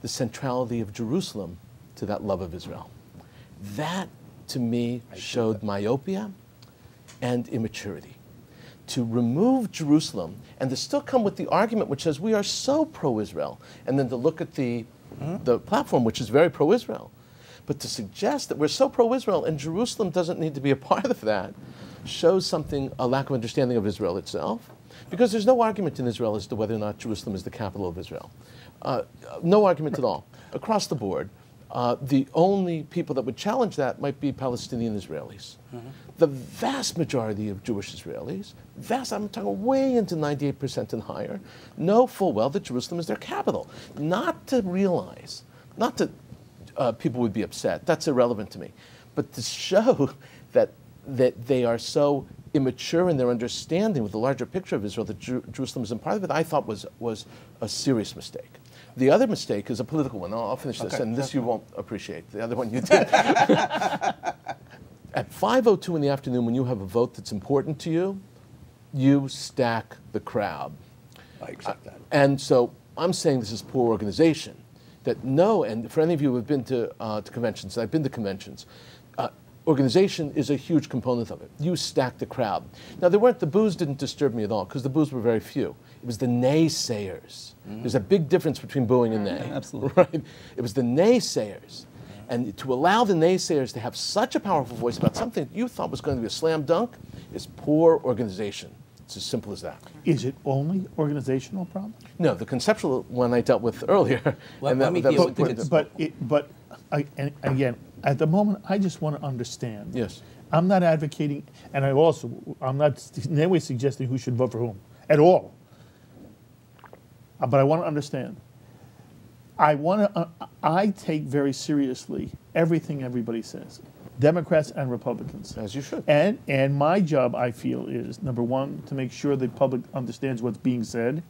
the centrality of Jerusalem to that love of Israel. That, to me, showed myopia and immaturity. To remove Jerusalem and to still come with the argument which says we are so pro-Israel, and then to look at the platform which is very pro-Israel, but to suggest that we're so pro-Israel and Jerusalem doesn't need to be a part of that shows something, a lack of understanding of Israel itself, because there's no argument in Israel as to whether or not Jerusalem is the capital of Israel. No argument at all. Across the board, the only people that would challenge that might be Palestinian Israelis. The vast majority of Jewish Israelis, I'm talking way into 98% and higher, know full well that Jerusalem is their capital. Not to realize, not to people would be upset, that's irrelevant to me, but to show that they are so immature in their understanding with the larger picture of Israel that Jerusalem isn't part of it, I thought was a serious mistake. The other mistake is a political one. I'll finish this, and this you won't appreciate. The other one you did. At 5:02 in the afternoon, when you have a vote that's important to you, you stack the crowd. I accept that. And so I'm saying this is poor organization. That no, and for any of you who have been to conventions, I've been to conventions, organization is a huge component of it. You stack the crowd. Now, the boos didn't disturb me at all, because the boos were very few. It was the naysayers. There's a big difference between booing and nay. Absolutely. Right? It was the naysayers. And to allow the naysayers to have such a powerful voice about something you thought was going to be a slam dunk is poor organization. It's as simple as that. Is it only organizational problem? No, the conceptual one I dealt with earlier. Let me deal with it. But and again, at the moment, I just want to understand. Yes. I'm not advocating, and I'm not in any way suggesting who should vote for whom at all. But I want to understand. I take very seriously everything everybody says, Democrats and Republicans. As you should. And my job, I feel, is, number one, to make sure the public understands what's being said,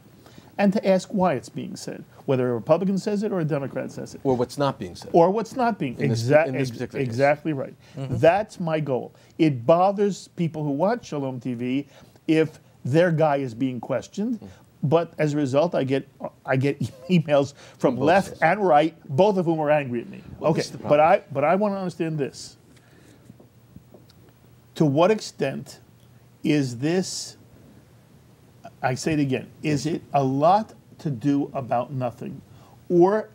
and to ask why it's being said, whether a Republican says it or a Democrat says it. Or what's not being said. Or what's not being. In this particular case. Exactly right. That's my goal. It bothers people who watch Shalom TV if their guy is being questioned. But as a result, I get emails from left sides. and right, both of whom are angry at me. Well, okay, this is the problem. but I want to understand this. To what extent is this? I say it again. Is it a lot to do about nothing, or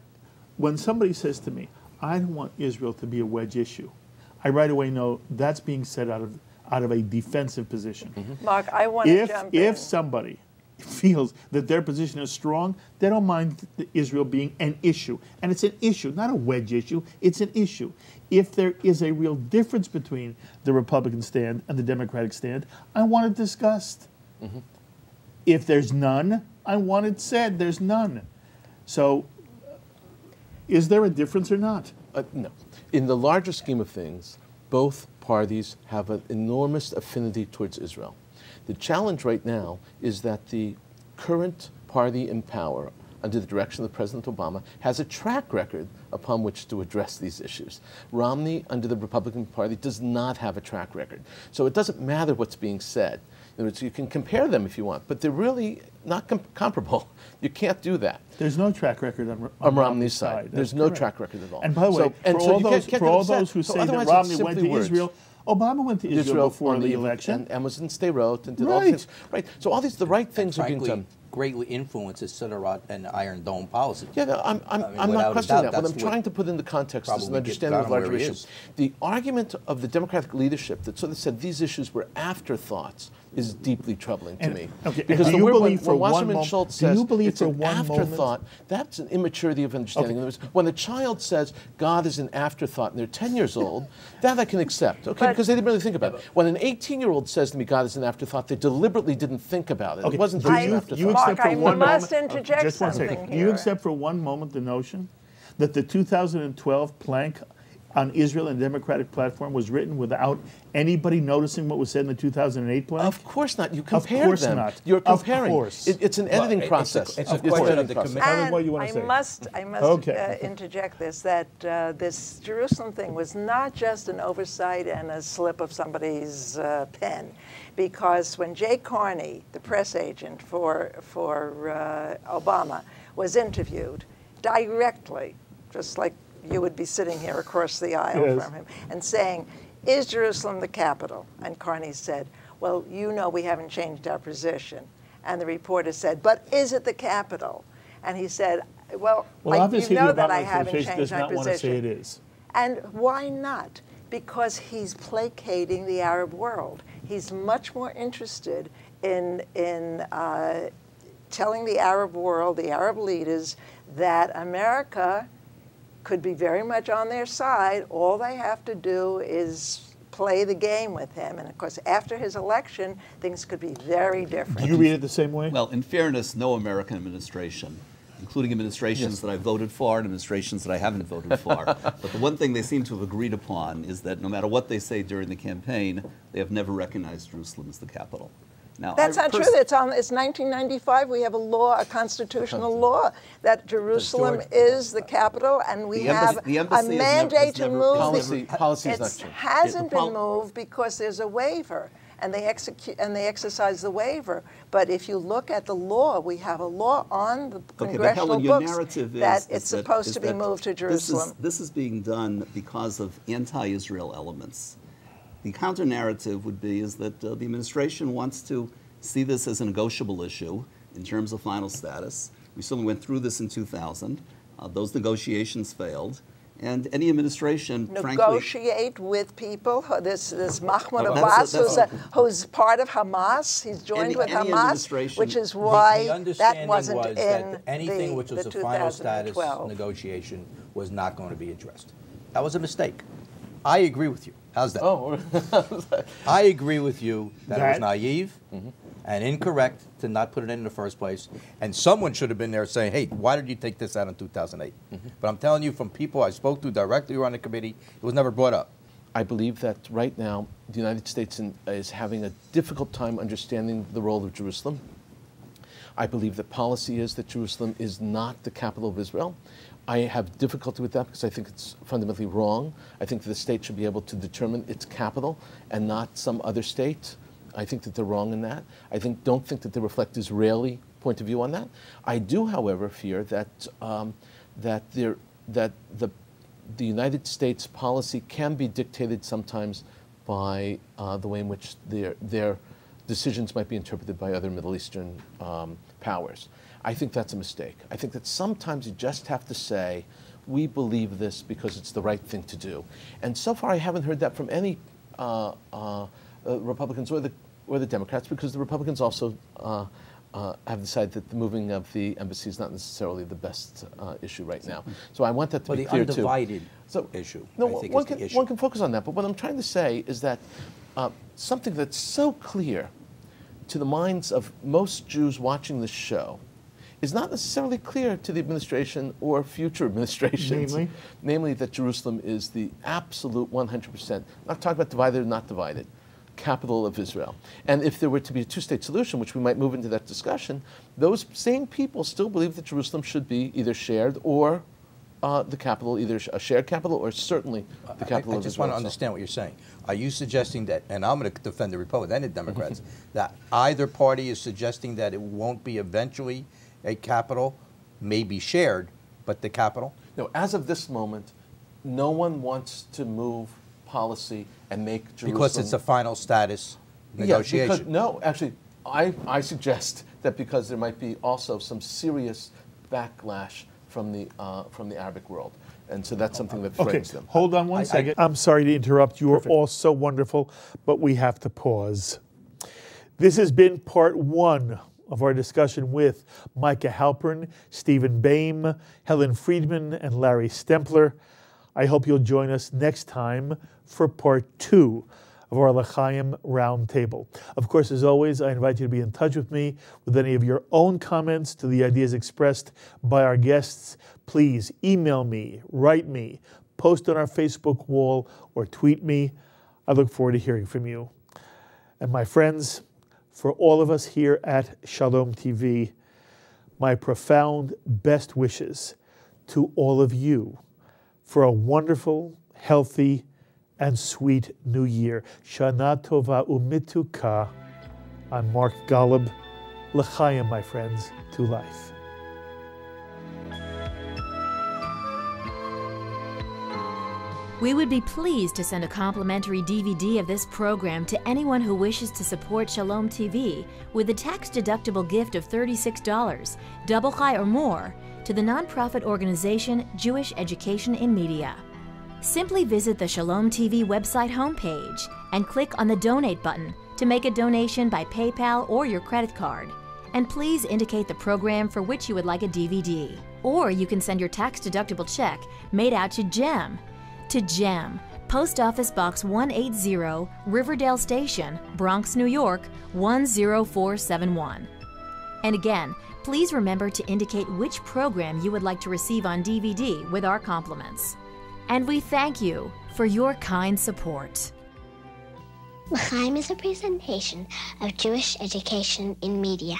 when somebody says to me, "I don't want Israel to be a wedge issue," I right away know that's being said out of a defensive position. Mark, I want to jump in. If somebody feels that their position is strong, they don't mind Israel being an issue. And it's an issue, not a wedge issue, it's an issue. If there is a real difference between the Republican stand and the Democratic stand, I want it discussed. If there's none, I want it said there's none. So, is there a difference or not? No. In the larger scheme of things, both parties have an enormous affinity towards Israel. The challenge right now is that the current party in power, under the direction of President Obama, has a track record upon which to address these issues. Romney, under the Republican Party, does not have a track record. So it doesn't matter what's being said. In other words, you can compare them if you want, but they're really not comparable. You can't do that. There's no track record on Romney's side. There's no track record at all. And by the way, for all those who say that Romney went to Israel, Obama went to Israel before the election. And was in Sderot and did all things. Right. So all these, the right things are being done. Greatly influences Sderot and Iron Dome policy. Yeah, no, I'm not questioning that. What I'm trying to put into context is an understanding of larger issues. The argument of the Democratic leadership that sort of said these issues were afterthoughts is deeply troubling to me. Okay, because do the you word believe when for one Wasserman moment? Schultz Do says you believe it's for an one afterthought, that's an immaturity of understanding. In other words, when a child says God is an afterthought and they're 10 years old, that I can accept, okay, because they didn't really think about it. When an 18-year-old says to me God is an afterthought, they deliberately didn't think about it. Okay. It wasn't Do just an you afterthought. accept for one must moment, interject just one something second. here. You accept for one moment the notion that the 2012 plank on Israel and the Democratic platform was written without anybody noticing what was said in the 2008 pledge? Of course not. You compare Of course them. not. You're comparing. Of course. It's an editing process. It's a question of the committee. Helen, what do you want to say? I must Okay. interject this, that this Jerusalem thing was not just an oversight and a slip of somebody's pen, because when Jay Carney, the press agent for Obama, was interviewed directly, just like you would be sitting here across the aisle Yes. from him, and saying, "Is Jerusalem the capital?" And Carney said, "Well, you know we haven't changed our position." And the reporter said, "But is it the capital?" And he said, "Well, obviously, you know the that Obama I haven't administration changed does my not want to say position." it is. And why not? Because he's placating the Arab world. He's much more interested in telling the Arab world, the Arab leaders, that America could be very much on their side. All they have to do is play the game with him. And of course, after his election, things could be very different. Do you read it the same way? Well, in fairness, no American administration, including administrations that I voted for and administrations that I haven't voted for. But the one thing they seem to have agreed upon is that no matter what they say during the campaign, they have never recognized Jerusalem as the capital. Now, That's not true. It's 1995. We have a law, a constitutional law, that Jerusalem is the capital, and we have a mandate to move. Policy is not It changed. hasn't been moved because there's a waiver, and they exercise the waiver. But if you look at the law, we have a law on the congressional books that it's supposed to be moved to Jerusalem. This is being done because of anti-Israel elements. The counter-narrative would be is that the administration wants to see this as a negotiable issue in terms of final status. We certainly went through this in 2000. Those negotiations failed. And any administration, frankly... Negotiate with people. This Mahmoud Abbas, who's part of Hamas. He's joined with Hamas, which is why that wasn't in that anything which was the a final status 2012 negotiation was not going to be addressed. That was a mistake. I agree with you. How's that? Oh, I agree with you that it was naive and incorrect to not put it in the first place. And someone should have been there saying, hey, why did you take this out in 2008? But I'm telling you, from people I spoke to directly or on the committee, it was never brought up. I believe that right now the United States is having a difficult time understanding the role of Jerusalem. I believe that policy is that Jerusalem is not the capital of Israel. I have difficulty with that because I think it's fundamentally wrong. I think the state should be able to determine its capital and not some other state. I think that they're wrong in that. Don't think that they reflect Israeli point of view on that. I do, however, fear that the United States policy can be dictated sometimes by the way in which their decisions might be interpreted by other Middle Eastern powers. I think that's a mistake. I think that sometimes you just have to say, we believe this because it's the right thing to do. And so far I haven't heard that from any Republicans or the Democrats, because the Republicans also have decided that the moving of the embassy is not necessarily the best issue right now. So I want that to be clear too. The undivided issue, No, I think, one is the can, issue. one can focus on that, but what I'm trying to say is that something that's so clear to the minds of most Jews watching this show is not necessarily clear to the administration or future administrations. Namely that Jerusalem is the absolute 100%, not talking about divided or not divided, capital of Israel. And if there were to be a two-state solution, which we might move into that discussion, those same people still believe that Jerusalem should be either shared or the capital, either a shared capital or certainly the capital of Israel. I just want to understand what you're saying. Are you suggesting that, and I'm going to defend the Republicans and the Democrats, that either party is suggesting that it won't be eventually a capital, may be shared, but the capital? No, as of this moment, no one wants to move policy and make Jerusalem... Because it's a final status negotiation. No, actually, I suggest that because there might be also some serious backlash from the Arabic world. And so that's something that frightens them. Hold on one second. I'm sorry to interrupt. You are all so wonderful, but we have to pause. This has been part one of our discussion with Micah Halpern, Steven Bayme, Helen Freedman, and Larry Stempler. I hope you'll join us next time for part two of our L'chaim Roundtable. Of course, as always, I invite you to be in touch with me with any of your own comments to the ideas expressed by our guests. Please email me, write me, post on our Facebook wall, or tweet me. I look forward to hearing from you. And my friends, for all of us here at Shalom TV, my profound best wishes to all of you for a wonderful, healthy, and sweet new year. Shana Tova Umituka. I'm Mark Golub. L'chaim, my friends, to life. We would be pleased to send a complimentary DVD of this program to anyone who wishes to support Shalom TV with a tax-deductible gift of $36, double high or more, to the nonprofit organization Jewish Education in Media. Simply visit the Shalom TV website homepage and click on the Donate button to make a donation by PayPal or your credit card. And please indicate the program for which you would like a DVD. Or you can send your tax-deductible check made out to GEM, Post Office Box 180, Riverdale Station, Bronx, New York, 10471. And again, please remember to indicate which program you would like to receive on DVD with our compliments. And we thank you for your kind support. L'chaim is a presentation of Jewish Education in Media.